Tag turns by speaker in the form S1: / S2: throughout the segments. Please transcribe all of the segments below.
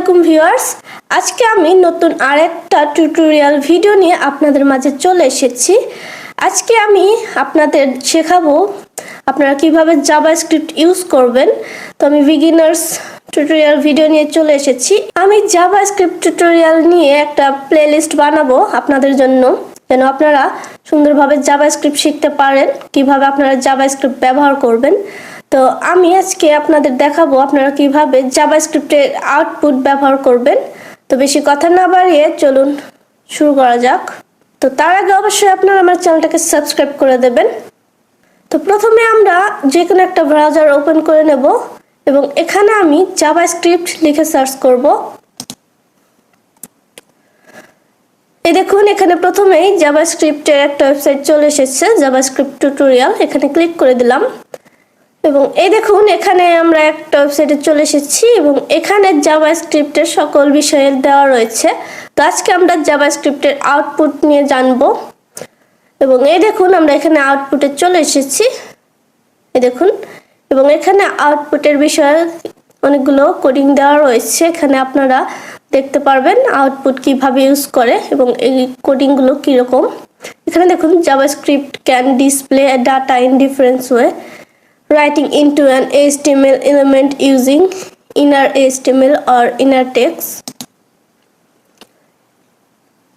S1: আলাইকুম ভিউয়ার্স, আজকে আমি নতুন আরেকটা টিউটোরিয়াল ভিডিও নিয়ে আপনাদের মাঝে চলে এসেছি। আজকে আমি আপনাদের শেখাবো আপনারা কিভাবে জাভাস্ক্রিপ্ট ইউজ করবেন। তো আমি বিগিনার্স টিউটোরিয়াল ভিডিও নিয়ে চলে এসেছি। আমি জাভাস্ক্রিপ্ট টিউটোরিয়াল নিয়ে একটা প্লেলিস্ট বানাবো আপনাদের জন্য, যেন আপনারা সুন্দরভাবে জাভাস্ক্রিপ্ট শিখতে পারেন, কিভাবে আপনারা জাভাস্ক্রিপ্ট ব্যবহার করবেন। তো আমি আজকে আপনাদের দেখাবো আপনারা কিভাবে জাভাস্ক্রিপ্টের আউটপুট ব্যবহার করবেন। তো বেশি কথা না বাড়িয়ে চলুন শুরু করা যাক। তো তার আগে অবশ্যই আপনারা আমার চ্যানেলটাকে সাবস্ক্রাইব করে দেবেন। তো প্রথমে আমরা যে কোনো একটা ব্রাউজার ওপেন করে নেব এবং এখানে আমি জাভাস্ক্রিপ্ট লিখে সার্চ করব। এই দেখুন, এখানে প্রথমেই জাভাস্ক্রিপ্টের একটা ওয়েবসাইট চলে এসেছে, জাভাস্ক্রিপ্ট টিউটোরিয়াল। এখানে ক্লিক করে দিলাম এবং এই দেখুন এখানে আমরা একটা ওয়েবসাইটে চলে এসেছি এবং এখানে জাভাস্ক্রিপ্টের সকল বিষয়ে দেওয়া রয়েছে। তো আজকে আমরা জাভাস্ক্রিপ্টের আউটপুট নিয়ে জানবো এবং এই দেখুন আমরা এখানে আউটপুটে চলে এসেছি। এই দেখুন, এবং এখানে আউটপুটের বিষয়ে অনেকগুলো কোডিং দেওয়া রয়েছে। এখানে আপনারা দেখতে পারবেন আউটপুট কিভাবে ইউজ করে এবং এই কোডিংগুলো কীরকম। এখানে দেখুন JavaScript can display data in different way, writing into an HTML element using inner HTML or inner text।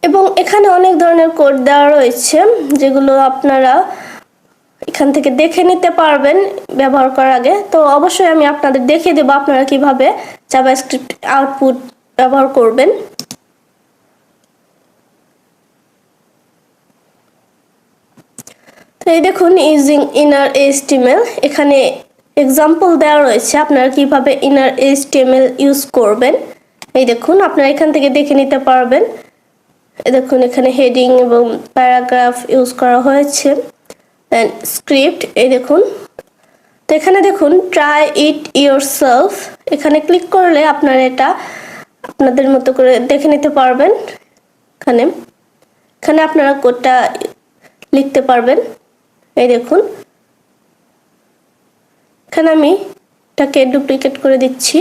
S1: এবং এখানে অনেক ধরনের কোড দেওয়া রয়েছে যেগুলো আপনারা এখান থেকে দেখে নিতে পারবেন ব্যবহার করার আগে। তো অবশ্যই আমি আপনাদের দেখিয়ে দেব আপনারা কিভাবে জাভাস্ক্রিপ্ট আউটপুট ব্যবহার করবেন। তো এই দেখুন ইউজিং ইনার HTML, এখানে এক্সাম্পল দেওয়া রয়েছে আপনারা কিভাবে ইনার HTML ইউজ করবেন। এই দেখুন আপনারা এখান থেকে দেখে নিতে পারবেন। এই দেখুন এখানে হেডিং এবং প্যারাগ্রাফ ইউজ করা হয়েছে, দেন স্ক্রিপ্ট। এই দেখুন, তো এখানে দেখুন ট্রাই ইট ইয়োরসেলফ, এখানে ক্লিক করলে আপনারা এটা আপনাদের মতো করে দেখে নিতে পারবেন। এখানে আপনারা কোডটা লিখতে পারবেন। এই দেখুন এখানে আমি এটাকে ডুপ্লিকেট করে দিচ্ছি।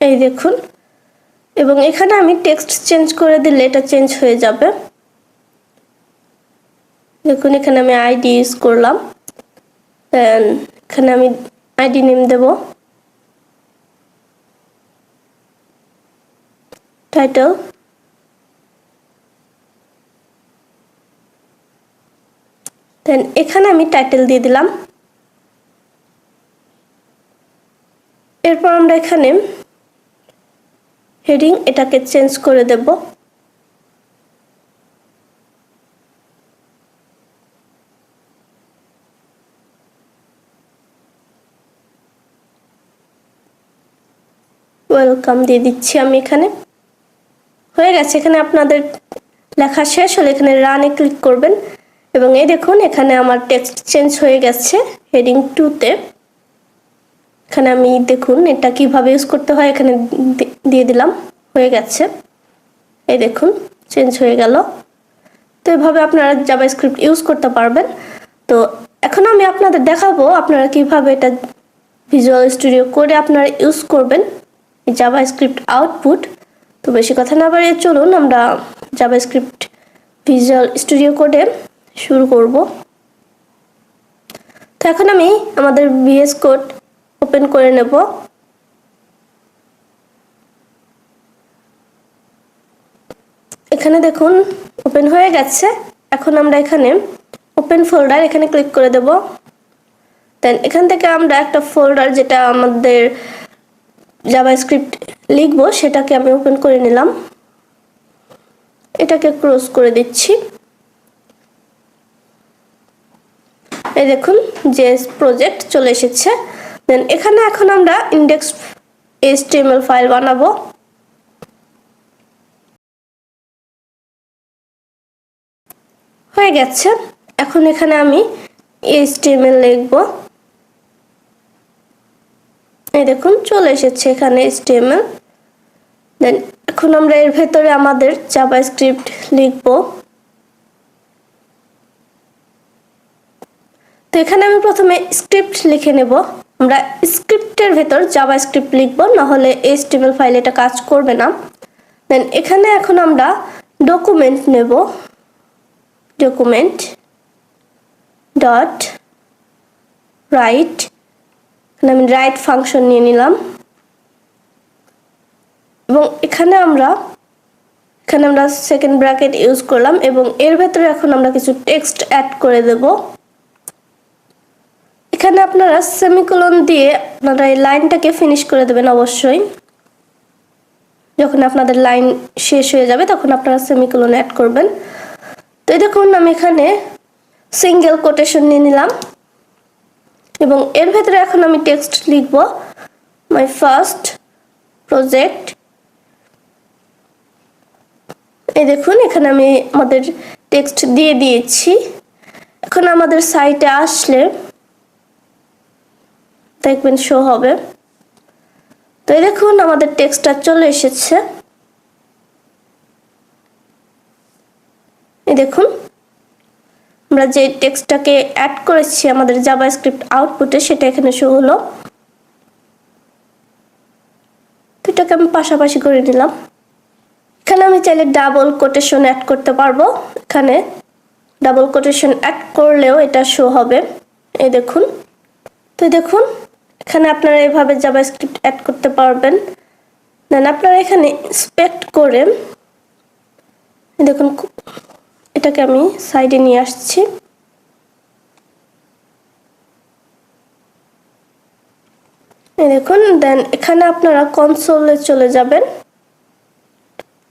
S1: এই দেখুন, এবং এখানে আমি টেক্সট চেঞ্জ করে দিলে এটা চেঞ্জ হয়ে যাবে। দেখুন এখানে আমি আইডি ইউজ করলাম, দেন এখানে আমি আইডি নেম দেব, টাইটেল, দেন এখানে আমি টাইটেল দিয়ে দিলাম। এরপর আমরা এখানে হেডিং এটাকে চেঞ্জ করে দেব। ওয়েলকাম দিয়ে দিচ্ছি আমি। এখানে হয়ে গেছে। এখানে আপনাদের লেখা শেষ হলে এখানে রানে ক্লিক করবেন এবং এই দেখুন এখানে আমার টেক্সট চেঞ্জ হয়ে গেছে হেডিং 2-তে। এখানে আমি দেখুন এটা কিভাবে ইউজ করতে হয় এখানে দিয়ে দিলাম, হয়ে গেছে। এই দেখুন চেঞ্জ হয়ে গেল। তো এভাবে আপনারা জাভাস্ক্রিপ্ট ইউজ করতে পারবেন। তো এখন আমি আপনাদের দেখাবো আপনারা কিভাবে এটা ভিজুয়াল স্টুডিও কোডে আপনারা ইউজ করবেন এই জাভাস্ক্রিপ্ট আউটপুট। তো বেশি কথা না বাড়িয়ে চলুন আমরা জাভাস্ক্রিপ্ট ভিজুয়াল স্টুডিও কোডে শুরু করব। তো এখন আমি আমাদের VS কোড ওপেন করে নেব। এখানে দেখুন ওপেন হয়ে গেছে। এখন আমরা এখানে ওপেন ফোল্ডার এখানে ক্লিক করে দেব। দেন এখান থেকে আমরা একটা ফোল্ডার যেটা আমাদের জাভাস্ক্রিপ্ট লিখবো সেটাকে আমি ওপেন করে নিলাম। এটাকে ক্লোজ করে দিচ্ছি। এই দেখুন জেএস প্রজেক্ট চলে এসেছে। দেন এখানে এখন আমরা ইন্ডেক্স HTML ফাইল বানাবো। হয়ে গেছে। এখন এখানে আমি HTML লিখবো। এই দেখুন চলে এসেছে এখানে HTML। দেন এখন আমরা এর ভেতরে আমাদের জাভাস্ক্রিপ্ট লিখবো। তো এখানে আমি প্রথমে স্ক্রিপ্ট লিখে নেব। আমরা স্ক্রিপ্টের ভেতর জাভাস্ক্রিপ্ট লিখব, না হলে HTML ফাইলে এটা কাজ করবে না। দেন এখানে এখন আমরা ডকুমেন্ট নেব, ডকুমেন্ট ডট রাইট, এখানে আমি রাইট ফাংশন নিয়ে নিলাম এবং এখানে আমরা সেকেন্ড ব্র্যাকেট ইউজ করলাম এবং এর ভেতরে এখন আমরা কিছু টেক্সট অ্যাড করে দেব। এখানে আপনারা সেমিকোলন দিয়ে আপনারা এই লাইনটাকে ফিনিশ করে দেবেন অবশ্যই। যখন আপনাদের লাইন শেষ হয়ে যাবে তখন আপনারা সেমিকোলন অ্যাড করবেন। তো এই দেখুন আমি এখানে সিঙ্গেল কোটেশন নিয়ে নিলাম এবং এর ভেতরে এখন আমি টেক্সট লিখব, মাই ফার্স্ট প্রজেক্ট। এই দেখুন এখানে আমি আমাদের টেক্সট দিয়ে দিয়েছি। এখন আমাদের সাইটে আসলে দেখবেন শো হবে। তো এই দেখুন আমাদের টেক্সটটা চলে এসেছে। এই দেখুন আমরা যে টেক্সটটাকে অ্যাড করেছি আমাদের জাভাস্ক্রিপ্ট আউটপুটে সেটা এখানে শো হলো। তো এটাকে আমি পাশাপাশি করে নিলাম। এখানে আমি চাইলে ডাবল কোটেশন অ্যাড করতে পারবো। এখানে ডাবল কোটেশন অ্যাড করলেও এটা শো হবে। এই দেখুন। তো দেখুন এখানে আপনারা এভাবে জাভাস্ক্রিপ্ট অ্যাড করতে পারবেন। দেন আপনারা এখানে ইন্সপেক্ট করে দেখুন, এটাকে আমি সাইডে নিয়ে আসছি। এই দেখুন, দেন এখানে আপনারা কনসোলে চলে যাবেন।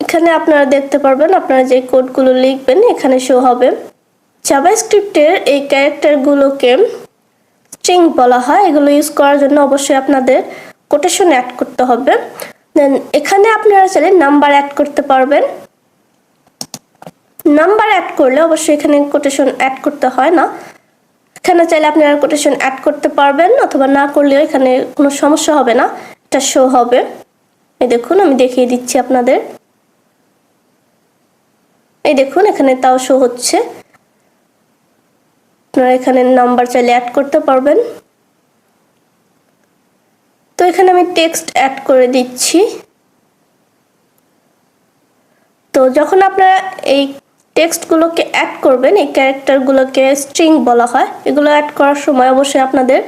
S1: এখানে আপনারা দেখতে পারবেন আপনারা যে কোডগুলো লিখবেন এখানে শো হবে। জাভাস্ক্রিপ্টের এই ক্যারেক্টারগুলোকে স্ট্রিং বলা হয়। এগুলো ইউজ করার জন্য অবশ্যই আপনাদের কোটেশন অ্যাড করতে হবে। দেন এখানে আপনারা চাইলে নাম্বার অ্যাড করতে পারবেন। নাম্বার অ্যাড করলে অবশ্যই এখানে কোটেশন অ্যাড করতে হয় না। এখানে চাইলে আপনারা কোটেশন অ্যাড করতে পারবেন অথবা না করলেও এখানে কোনো সমস্যা হবে না, এটা শো হবে। এই দেখুন আমি দেখিয়ে দিচ্ছি আপনাদের। এই দেখুন এখানে তাও শো হচ্ছে। আপনারা এখানে নাম্বার চাইলে অ্যাড করতে পারবেন। তো এখানে আমি টেক্সট অ্যাড করে দিচ্ছি। তো যখন আপনারা এই টেক্সটগুলোকে অ্যাড করবেন, এই ক্যারেক্টারগুলোকে স্ট্রিং বলা হয়, এগুলো অ্যাড করার সময় অবশ্যই আপনাদের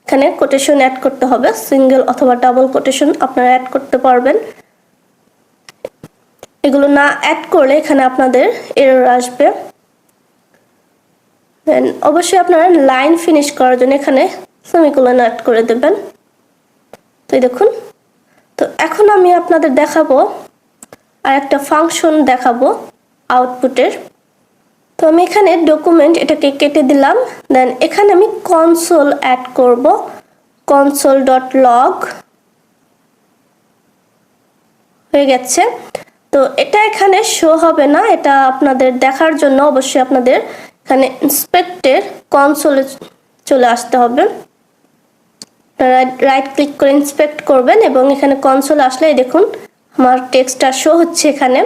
S1: এখানে কোটেশন অ্যাড করতে হবে। সিঙ্গেল অথবা ডাবল কোটেশন আপনারা অ্যাড করতে পারবেন। এগুলো না অ্যাড করলে এখানে আপনাদের এরর আসবে। দেন অবশ্যই আপনারা লাইন ফিনিশ করার জন্য এখানে সেমিকোলন অ্যাড করে দেবেন। তো দেখুন, তো এখন আমি আপনাদের দেখাবো আর একটা ফাংশন দেখাবো আউটপুটের। তো আমি এখানে ডকুমেন্ট এটাকে কেটে দিলাম। দেন এখানে আমি কনসোল অ্যাড করব, console.log হয়ে গেছে। তো এটা এখানে শো হবে না, এটা আপনাদের দেখার জন্য অবশ্যই আপনাদের এখানে ইন্সপেক্টের কনসোলে চলে আসতে হবে। রাইট ক্লিক করে ইন্সপেক্ট করবেন এবং এখানে কনসোল আসলে দেখুন আমার টেক্সটটা শো হচ্ছে এখানে।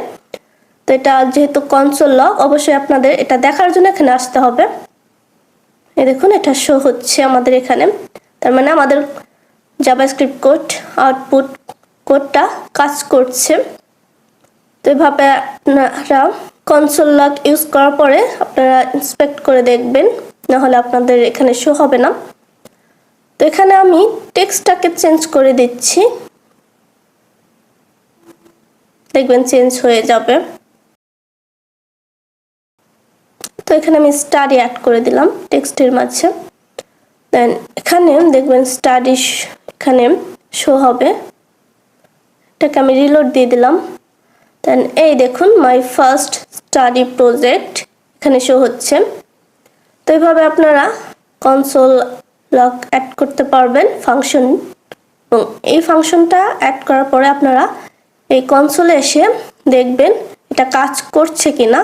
S1: তো এটা যেহেতু কনসোল লগ, অবশ্যই আপনাদের এটা দেখার জন্য এখানে আসতে হবে। এই দেখুন এটা শো হচ্ছে আমাদের এখানে, তার মানে আমাদের জাভাস্ক্রিপ্ট কোড আউটপুট কোডটা কাজ করছে। তো এভাবে আপনারা কনসোল লগ ইউজ করার পরে আপনারা ইন্সপেক্ট করে দেখবেন, না হলে আপনাদের এখানে শো হবে না। তো এখানে আমি টেক্সটটাকে চেঞ্জ করে দিচ্ছি, দেখবেন চেঞ্জ হয়ে যাবে। তো এখানে আমি স্টাডি অ্যাড করে দিলাম টেক্সটের মাঝে। দেন এখানে দেখবেন স্টাডি এখানে শো হবে। এটাকে আমি রিলোড দিয়ে দিলাম। দেন এই দেখুন মাই ফার্স্ট স্টাডি প্রজেক্ট এখানে শো হচ্ছে। তো এইভাবে আপনারা কনসোল লগ অ্যাড করতে পারবেন ফাংশন, এবং এই ফাংশনটা অ্যাড করার পরে আপনারা এই কনসোলে এসে দেখবেন এটা কাজ করছে কিনা।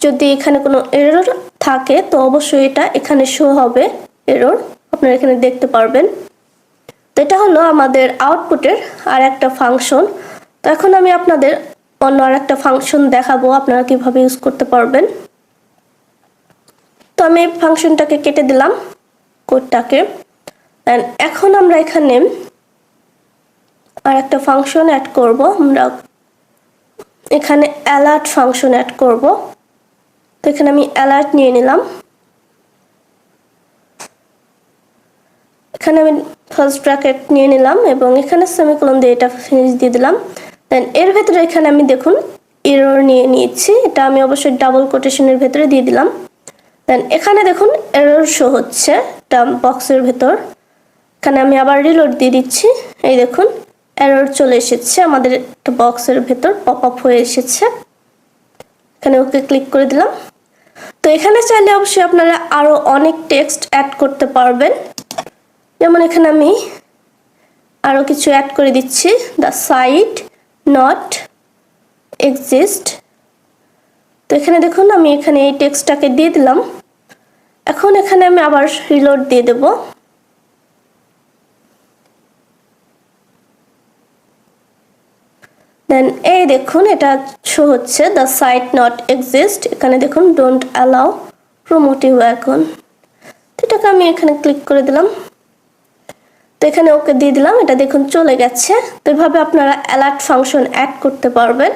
S1: যদি এখানে কোনো এরর থাকে তো অবশ্যই এটা এখানে শো হবে এরর, আপনারা এখানে দেখতে পারবেন। তো এটা হলো আমাদের আউটপুটের আর একটা ফাংশন। তো এখন আমি আপনাদের অন্য আর একটা ফাংশন দেখাবো আপনারা কিভাবে ইউজ করতে পারবেন। তো আমি ফাংশনটাকে কেটে দিলাম। কোডটাকে। এন্ড এখন আমরা এখানে আর একটা ফাংশন অ্যাড করব। আমরা এখানে অ্যালার্ট ফাংশন অ্যাড করব। তো এখানে আমি অ্যালার্ট নিয়ে নিলাম। এখানে আমি ফার্স্ট ব্র্যাকেট নিয়ে নিলাম এবং এখানে সেমিকোলন দিয়ে এটা ফিনিশ দিয়ে দিলাম। দেন এর ভেতরে এখানে আমি দেখুন এরর নিয়ে নিয়েছি, এটা আমি অবশ্যই ডাবল কোটেশনের ভেতরে দিয়ে দিলাম। দেন এখানে দেখুন এরর শো হচ্ছে টার্ম বক্সের ভেতর। এখানে আমি আবার রিলোড দিয়ে দিচ্ছি। এই দেখুন এরর চলে এসেছে, আমাদের একটা বক্সের ভেতর পপ আপ হয়ে এসেছে। এখানে ওকে ক্লিক করে দিলাম। তো এখানে চাইলে অবশ্যই আপনারা আরো অনেক টেক্সট অ্যাড করতে পারবেন। যেমন এখানে আমি আরো কিছু অ্যাড করে দিচ্ছি, দ্য সাইট নট এক্সিস্ট। তো এখানে দেখুন আমি এখানে এই টেক্সটটাকে দিয়ে দিলাম। এখন এখানে আমি আবার রিলোড দিয়ে দেব। দেন এই দেখুন এটা শো হচ্ছে দ্য সাইট নট এক্সিস্ট। এখানে দেখুন ডোন্ট অ্যালাউ প্রমোটিভ আইকন। তো এটাকে আমি এখানে ক্লিক করে দিলাম। তো এখানে ওকে দিয়ে দিলাম, এটা দেখুন চলে গেছে। তো এভাবে আপনারা অ্যালার্ট ফাংশন অ্যাড করতে পারবেন।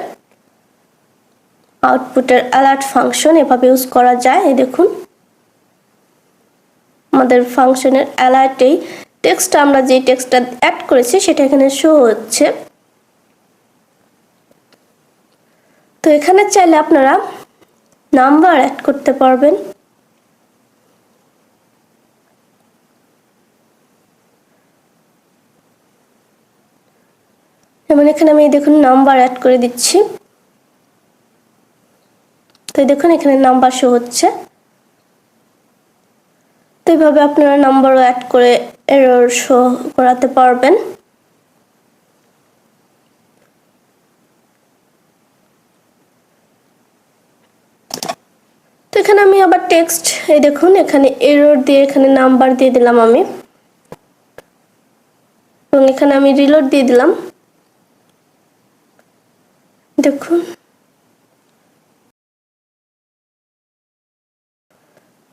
S1: আউটপুটের অ্যালার্ট ফাংশন এভাবে ইউজ করা যায়। এই দেখুন আমাদের ফাংশনের অ্যালার্টেই টেক্সটটা, আমরা যে টেক্সটটা অ্যাড করেছি সেটা এখানে শো হচ্ছে। তো এখানে চাইলে আপনারা নাম্বার অ্যাড করতে পারবেন। যেমন এখানে আমি দেখুন নাম্বার অ্যাড করে দিচ্ছি। তো দেখুন এখানে নাম্বার শো হচ্ছে। তো এইভাবে আপনারা নাম্বারও অ্যাড করে এরর শো করাতে পারবেন। তো এখানে আমি আবার টেক্সট, এই দেখুন এখানে এরর দিয়ে এখানে নাম্বার দিয়ে দিলাম আমি, এবং এখানে আমি রিলোড দিয়ে দিলাম। দেখুন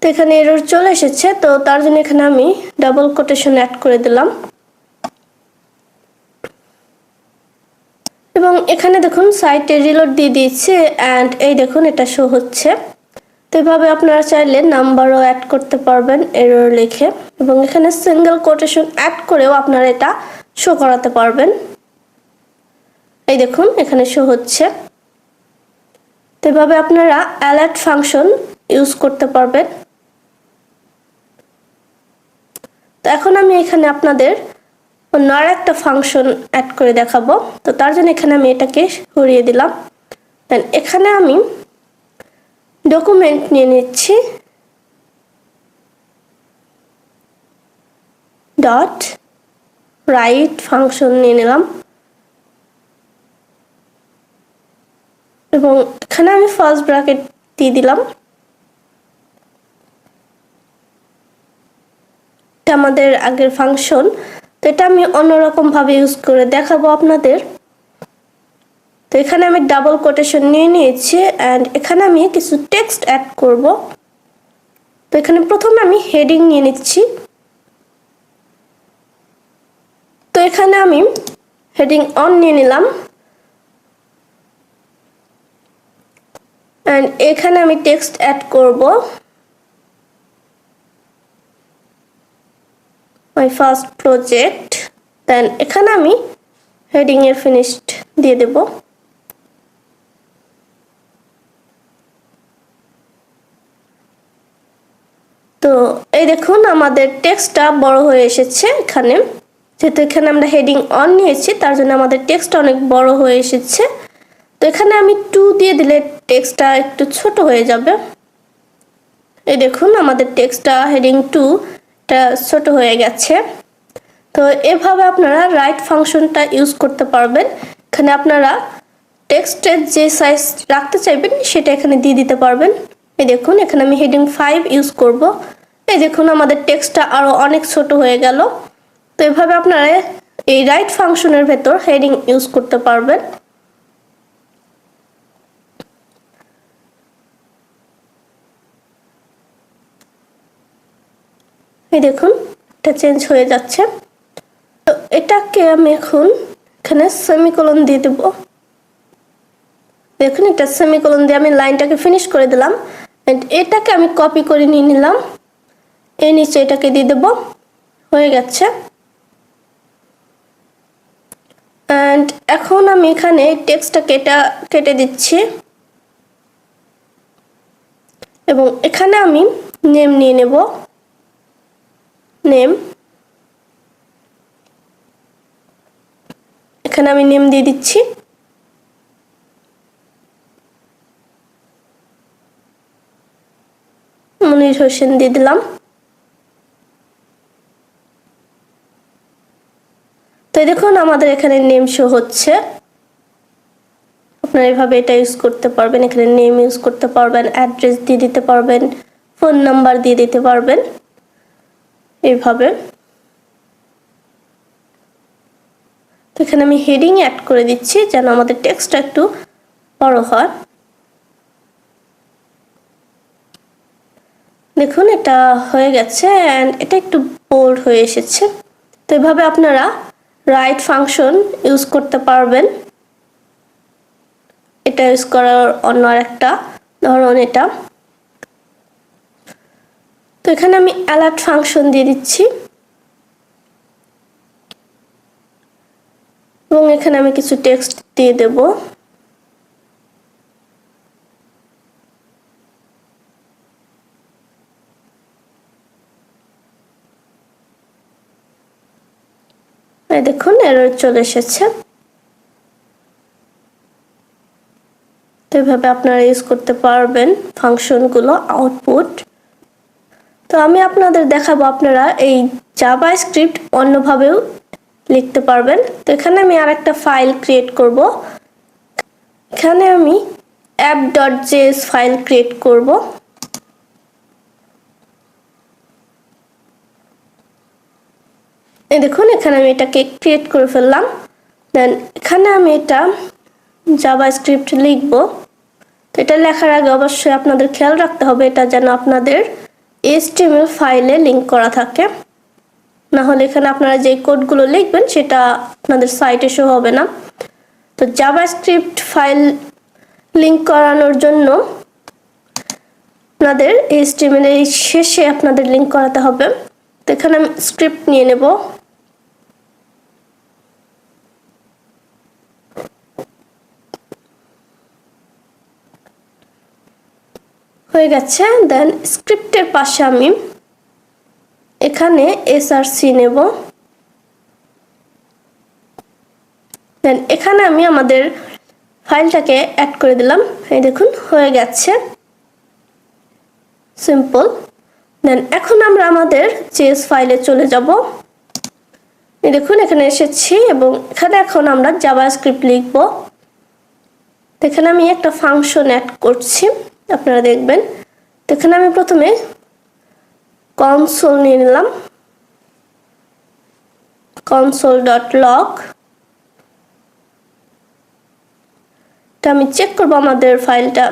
S1: তো এখানে এরর চলে এসেছে। তো তার জন্য এখানে আমি ডাবল কোটেশন অ্যাড করে দিলাম এবং এখানে দেখুন সাইটে রিলোড দিয়ে দিয়েছি এন্ড এই দেখুন এটা শো হচ্ছে। তো এভাবে আপনারা চাইলে নাম্বারও অ্যাড করতে পারবেন এরর লিখে, এবং এখানে সিঙ্গেল কোটেশন অ্যাড করেও আপনারা এটা শো করাতে পারবেন। এই দেখুন এখানে শো হচ্ছে। তো এভাবে আপনারা অ্যালার্ট ফাংশন ইউজ করতে পারবেন। তো এখন আমি এখানে আপনাদের অন্য আরেকটা ফাংশন অ্যাড করে দেখাবো। তো তার জন্য এখানে আমি এটাকে সরিয়ে দিলাম। দেন এখানে আমি ডকুমেন্ট নিয়ে নিচ্ছি, ডট রাইট ফাংশন নিয়ে নিলাম এবং এখানে আমি ফার্স্ট ব্র্যাকেট দিয়ে দিলাম। এটা আমাদের আগের ফাংশন। তো এটা আমি অন্যরকম ভাবে ইউজ করে দেখাবো আপনাদের। তো এখানে আমি ডাবল কোটেশন নিয়ে নিয়েছি এন্ড এখানে আমি কিছু টেক্সট অ্যাড করব। তো এখানে প্রথমে আমি হেডিং নিয়ে নিচ্ছি। তো এখানে আমি হেডিং অন নিয়ে নিলাম এন্ড এখানে আমি টেক্সট অ্যাড করব, মাই ফার্স্ট প্রজেক্ট। দেন এখানে আমি হেডিং এর ফিনিশড দিয়ে দেব। তো এই দেখুন আমাদের টেক্সটটা বড় হয়ে এসেছে। এখানে যেহেতু এখানে আমরা হেডিং অন নিয়েছি তার জন্য আমাদের টেক্সটটা অনেক বড় হয়ে এসেছে। তো এখানে আমি 2 দিয়ে দিলে টেক্সটটা একটু ছোট হয়ে যাবে। এই দেখুন আমাদের টেক্সটটা হেডিং 2 টা ছোট হয়ে গেছে। তো এভাবে আপনারা রাইট ফাংশনটা ইউজ করতে পারবেন। এখানে আপনারা টেক্সটের যে সাইজ রাখতে চাইবেন সেটা এখানে দিয়ে দিতে পারবেন। এই দেখুন এখানে আমি হেডিং 5 ইউজ করব। এই দেখুন আমাদের টেক্সটটা আরো অনেক ছোট হয়ে গেল। তো এভাবে আপনারা এই রাইট ফাংশনের ভেতর হেডিং ইউজ করতে পারবেন। এই দেখুন এটা চেঞ্জ হয়ে যাচ্ছে। তো এটাকে আমি এখন এখানে সেমিকোলন দিয়ে দেব। দেখুন এটা সেমিকোলন দিয়ে আমি লাইনটাকে ফিনিশ করে দিলাম। এটাকে আমি কপি করে নিয়ে নিলাম, এর নিচে এটাকে দিয়ে দেব, হয়ে গেছে। এন্ড এখন আমি এখানে টেক্সটটাকে কেটে দিচ্ছি এবং এখানে আমি নেম নিয়ে নেব, নেম। এখানে আমি নেম দিয়ে দিচ্ছি। মনির হোসেন দিয়ে দিলাম। তো দেখুন আমাদের এখানে নেম শো হচ্ছে। আপনারা এভাবে এটা ইউজ করতে পারবেন, এখানে নেম ইউজ করতে পারবেন, অ্যাড্রেস দিয়ে দিতে পারবেন, ফোন নাম্বার দিয়ে দিতে পারবেন এইভাবে। তো এখানে আমি হেডিং অ্যাড করে দিচ্ছি যেন আমাদের টেক্সটটা একটু বড় হয়। দেখুন এটা হয়ে গেছে এন্ড এটা একটু বোল্ড হয়ে এসেছে। তো এভাবে আপনারা রাইট ফাংশন ইউজ করতে পারবেন। এটা ইউজ করার অন্য আরেকটা ধরন এটা। তো এখানে আমি অ্যালার্ট ফাংশন দিয়ে দিচ্ছি এবং এখানে আমি কিছু টেক্সট দিয়ে দেব। এই দেখুন এরর চলে এসেছে। তো এভাবে আপনারা ইউজ করতে পারবেন ফাংশনগুলো, আউটপুট। তো আমি আপনাদের দেখাবো আপনারা এই জাভাস্ক্রিপ্ট অন্যভাবেও লিখতে পারবেন। তো এখানে আমি আরেকটা ফাইল ক্রিয়েট করব। এখানে আমি app.js ফাইল ক্রিয়েট করব। এই দেখুন এখানে আমি এটাকে ক্রিয়েট করে ফেললাম। দেন এখানে আমি এটা জাভাস্ক্রিপ্ট লিখব। তো এটা লেখার আগে অবশ্যই আপনাদের খেয়াল রাখতে হবে এটা যেন আপনাদের HTML ফাইলে লিংক করা থাকে, না হলে এখানে আপনারা যে কোডগুলো লিখবেন সেটা আপনাদের সাইটে শো হবে না। তো জাভাস্ক্রিপ্ট ফাইল লিংক করানোর জন্য আপনাদের HTML এর শেষে আপনাদের লিংক করাতে হবে। তো এখানে আমি স্ক্রিপ্ট নিয়ে নেব। হয়ে গেছে। দেন স্ক্রিপ্টের পাশে আমি এখানে src নেব। দেন এখানে আমি আমাদের ফাইলটাকে অ্যাড করে দিলাম। এই দেখুন হয়ে গেছে, সিম্পল। দেন এখন আমরা আমাদের জেএস ফাইলে চলে যাব। এই দেখুন এখানে এসেছি এবং এখানে এখন আমরা জাভাস্ক্রিপ্ট লিখব। এখানে আমি একটা ফাংশন অ্যাড করছি, আপনারা দেখবেন। তো এখানে আমি প্রথমে কনসোল নিয়ে নিলাম, console.log। তো আমি চেক করব আমাদের ফাইলটা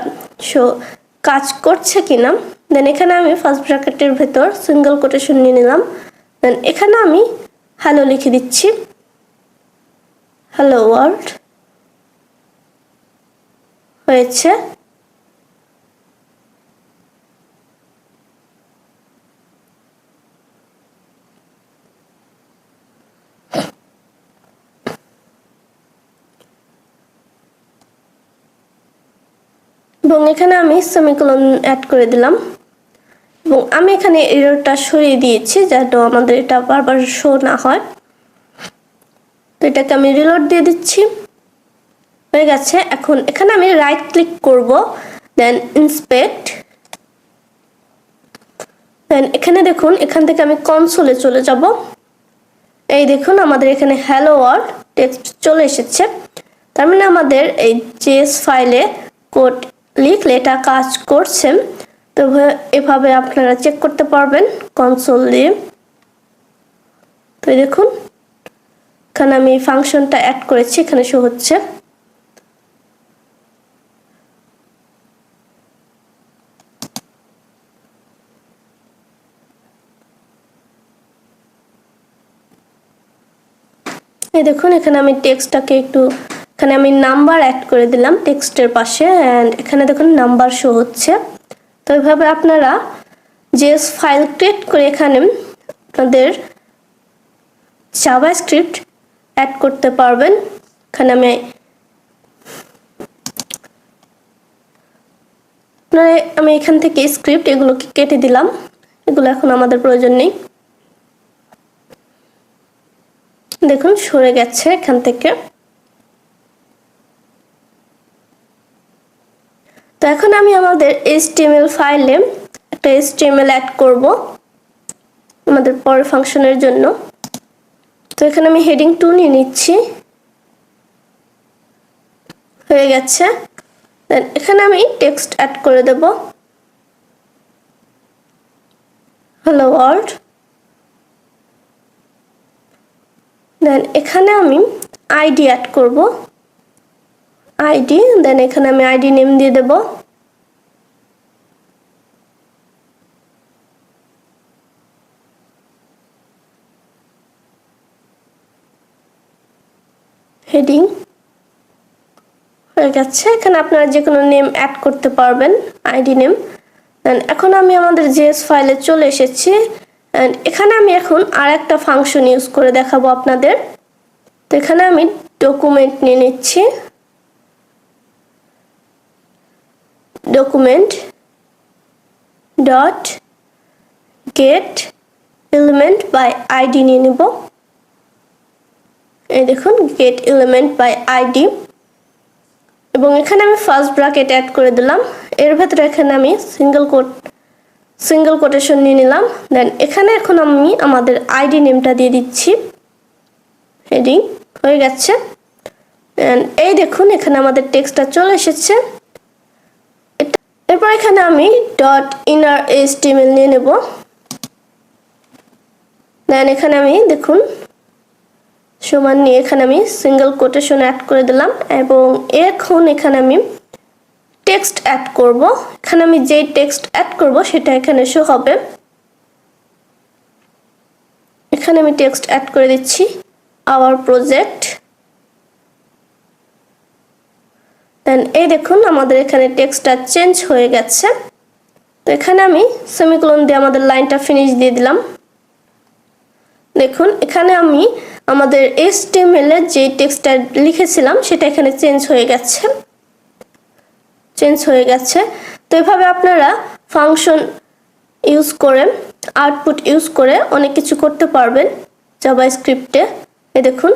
S1: কাজ করছে কিনা। দেন এখানে আমি ফার্স্ট ব্র্যাকেটের ভেতর সিঙ্গেল কোটেশন নিয়ে নিলাম। দেন এখানে আমি হ্যালো লিখে দিচ্ছি, হ্যালো ওয়ার্ল্ড। হয়েছে। এবং এখানে আমি সেমিকোলন অ্যাড করে দিলাম এবং আমি এখানে এররটা সরিয়ে দিয়েছি যাতে আমাদের এটা বারবার শো না হয়। তো এটাকে আমি রিলোড দিয়ে দিচ্ছি। হয়ে গেছে। এখন এখানে আমি রাইট ক্লিক করব, দেন ইন্সপেক্ট। দেন এখানে দেখুন এখান থেকে আমি কনসোলে চলে যাব। এই দেখুন আমাদের এখানে হ্যালো ওয়ার্ল্ড টেক্সট চলে এসেছে। তার মানে আমাদের এই জেএস ফাইলে কোড লিখলে এটা কাজ করছে। তো এভাবে আপনারা চেক করতে পারবেন কনসোল দিয়ে। তো দেখুন এখানে আমি ফাংশনটা অ্যাড করেছি, এখানে শো হচ্ছে। এই দেখুন এখানে আমি টেক্সটটাকে একটু এখানে আমি নাম্বার অ্যাড করে দিলাম টেক্সটের পাশে, অ্যান্ড এখানে দেখুন নাম্বার শো হচ্ছে। তো এইভাবে আপনারা জেএস ফাইল ক্রিয়েট করে এখানে আপনাদের জাভাস্ক্রিপ্ট অ্যাড করতে পারবেন। এখানে আমি এখান থেকে স্ক্রিপ্ট এগুলোকে কেটে দিলাম, এগুলো এখন আমাদের প্রয়োজন নেই। দেখুন সরে গেছে এখান থেকে। তো এখন আমি আমাদের HTML ফাইলে একটা HTML অ্যাড করব আমাদের পরের ফাংশনের জন্য। তো এখানে আমি হেডিং 2 নিয়ে নিচ্ছি, হয়ে গেছে। দেন এখানে আমি টেক্সট অ্যাড করে দেব, হ্যালো ওয়ার্ল্ড। দেন এখানে আমি আইডি অ্যাড করব, আইডি। দেন এখানে আমি আইডি নেম দিয়ে দেব। হেডিং হয়ে গেছে। এখানে আপনারা যে কোনো নেম অ্যাড করতে পারবেন, আইডি নেম। দেন এখন আমি আমাদের জেএস ফাইলে চলে এসেছি, অ্যান্ড এখানে আমি এখন আরেকটা ফাংশন ইউজ করে দেখাবো আপনাদের। তো এখানে আমি ডকুমেন্ট নিয়ে নিচ্ছি, document dot get element by ID নিয়ে নেব। এই দেখুন গেট এলিমেন্ট বাই আইডি, এবং এখানে আমি ফার্স্ট ব্র্যাকেট অ্যাড করে দিলাম। এর ভেতরে এখানে আমি সিঙ্গেল কোটেশন নিয়ে নিলাম। দেন এখানে এখন আমি আমাদের আইডি নেমটা দিয়ে দিচ্ছি, হেডিং হয়ে গেছে। এই দেখুন এখানে আমাদের টেক্সটটা চলে এসেছে। এরপর এখানে আমি ডট ইনার HTML নিয়ে নেব। দেন এখানে আমি দেখুন সমান নিয়ে এখানে আমি সিঙ্গেল কোটেশন অ্যাড করে দিলাম, এবং এখন এখানে আমি টেক্সট অ্যাড করব। এখানে আমি যেই টেক্সট অ্যাড করব সেটা এখানে শো হবে। এখানে আমি টেক্সট অ্যাড করে দিচ্ছি, আওয়ার প্রজেক্ট। দেন এই দেখুন আমাদের এখানে টেক্সটটা চেঞ্জ হয়ে গেছে। তো এখানে আমি সেমিকোলন দিয়ে আমাদের লাইনটা ফিনিশ দিয়ে দিলাম। দেখুন এখানে আমি আমাদের HTML এর যে টেক্সটটা লিখেছিলাম সেটা এখানে চেঞ্জ হয়ে গেছে। তো এভাবে আপনারা ফাংশন ইউজ করে, আউটপুট ইউজ করে অনেক কিছু করতে পারবেন জাভাস্ক্রিপ্টে। এই দেখুন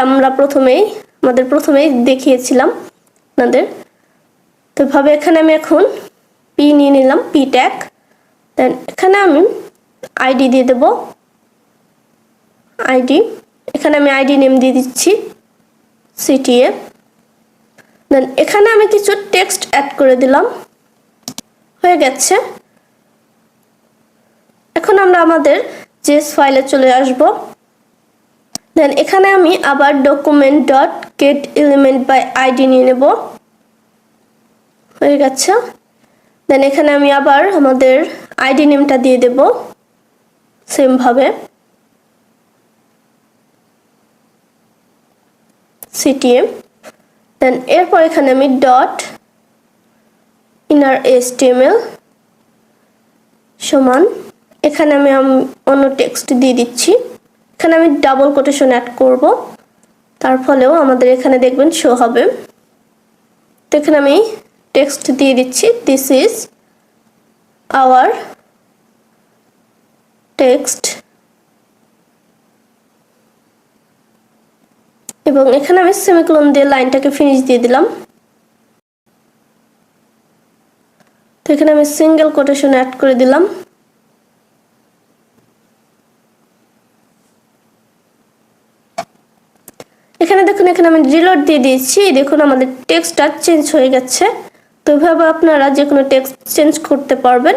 S1: আমরা প্রথমেই দেখিয়েছিলাম আপনাদের। তো এভাবে এখানে আমি এখন পি নিয়ে নিলাম, পি ট্যাগ। দেন এখানে আমি আইডি দিয়ে দেব, আইডি। এখানে আমি আইডি নেম দিয়ে দিচ্ছি CTA। দেন এখানে আমি কিছু টেক্সট অ্যাড করে দিলাম, হয়ে গেছে। এখন আমরা আমাদের জেএস ফাইলে চলে আসব। দেন এখানে আমি আবার document dot get element by ID নিয়ে নেব, হয়ে গেছে। দেন এখানে আমি আবার আমাদের আইডি নেমটা দিয়ে দেব সেম ভাবে, CTA। দেন এরপর এখানে আমি ডট ইনার HTML সমান, এখানে আমি অন্য টেক্সট দিয়ে দিচ্ছি। এখানে আমি ডাবল কোটেশন অ্যাড করব, তার ফলেও আমাদের এখানে দেখবেন শো হবে। তো এখানে আমি টেক্সট দিয়ে দিচ্ছি, দিস ইজ আওয়ার টেক্সট, এবং এখানে আমি সেমিকোলন দিয়ে লাইনটাকে ফিনিশ দিয়ে দিলাম। তো এখানে আমি সিঙ্গেল কোটেশন অ্যাড করে দিলাম। এখানে দেখুন এখানে আমি রিলোড দিয়ে দিয়েছি, দেখুন আমাদের টেক্সটটা চেঞ্জ হয়ে গেছে। তো এভাবে আপনারা যে কোনো টেক্সট চেঞ্জ করতে পারবেন।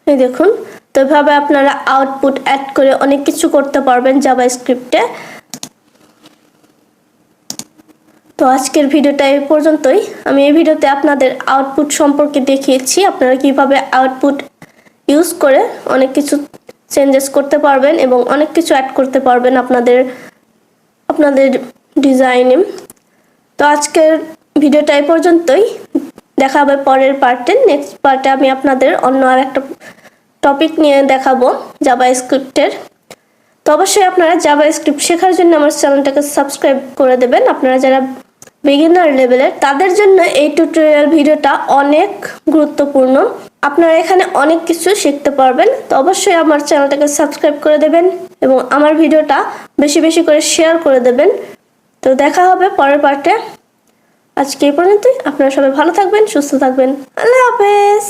S1: এই দেখুন, তো এভাবে আপনারা আউটপুট অ্যাড করে অনেক কিছু করতে পারবেন জাভাস্ক্রিপ্টে। তো আজকের ভিডিওটা এই পর্যন্তই। আমি এই ভিডিওতে আপনাদের আউটপুট সম্পর্কে দেখিয়েছি, আপনারা কিভাবে আউটপুট ইউজ করে অনেক কিছু চেঞ্জেস করতে পারবেন এবং অনেক কিছু অ্যাড করতে পারবেন আপনাদের ডিজাইনে। তো আজকের ভিডিওটা এই পর্যন্তই, দেখা হবে পরের পার্টে। নেক্সট পার্টে আমি আপনাদের অন্য আর একটা টপিক নিয়ে দেখাবো, জাভাস্ক্রিপ্টের। তো অবশ্যই আপনারা জাভাস্ক্রিপ্ট শেখার জন্য আমার চ্যানেলটাকে সাবস্ক্রাইব করে দেবেন। আপনারা যারা বিগিনার লেভেলের, তাদের জন্য এই টিউটোরিয়াল ভিডিওটা অনেক গুরুত্বপূর্ণ। আপনারা এখানে অনেক কিছু শিখতে পারবেন। তো অবশ্যই আমার চ্যানেলটাকে সাবস্ক্রাইব করে দেবেন এবং আমার ভিডিওটা বেশি বেশি করে শেয়ার করে দেবেন। তো দেখা হবে পরের পার্টে। আজকে এই পর্যন্তই। আপনারা সবাই ভালো থাকবেন, সুস্থ থাকবেন। আল্লাহ হাফেজ।